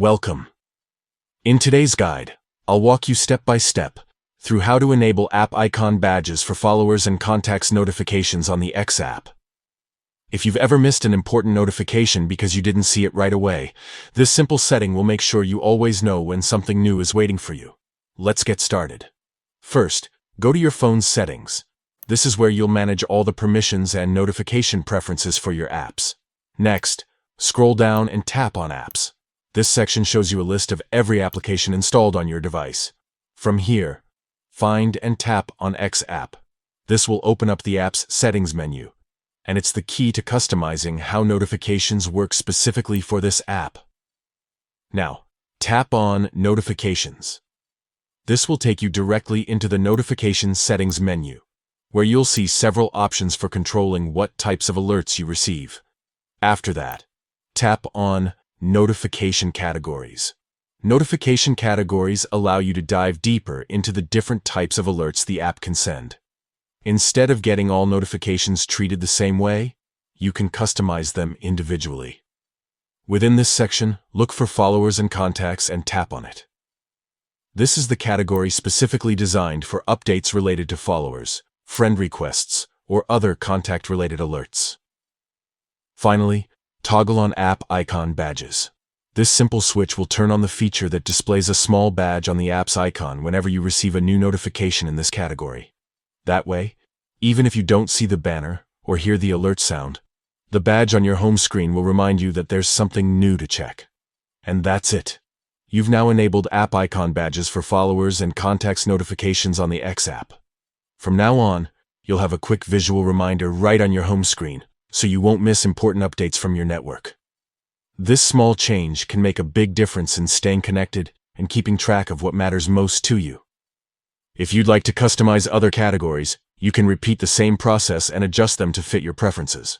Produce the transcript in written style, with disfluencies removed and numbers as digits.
Welcome. In today's guide, I'll walk you step by step through how to enable app icon badges for followers and contacts notifications on the X app. If you've ever missed an important notification because you didn't see it right away, this simple setting will make sure you always know when something new is waiting for you. Let's get started. First, go to your phone's settings. This is where you'll manage all the permissions and notification preferences for your apps. Next, scroll down and tap on Apps. This section shows you a list of every application installed on your device. From here, find and tap on X app. This will open up the app's settings menu, and it's the key to customizing how notifications work specifically for this app. Now, tap on Notifications. This will take you directly into the Notifications settings menu, where you'll see several options for controlling what types of alerts you receive. After that, tap on Notification Categories. Notification categories allow you to dive deeper into the different types of alerts the app can send. Instead of getting all notifications treated the same way, you can customize them individually. Within this section, look for followers and contacts and tap on it. This is the category specifically designed for updates related to followers, friend requests, or other contact-related alerts. Finally, toggle on App Icon Badges. This simple switch will turn on the feature that displays a small badge on the app's icon whenever you receive a new notification in this category. That way, even if you don't see the banner or hear the alert sound, the badge on your home screen will remind you that there's something new to check. And that's it. You've now enabled App Icon Badges for followers and contacts notifications on the X app. From now on, you'll have a quick visual reminder right on your home screen, so you won't miss important updates from your network. This small change can make a big difference in staying connected and keeping track of what matters most to you. If you'd like to customize other categories, you can repeat the same process and adjust them to fit your preferences.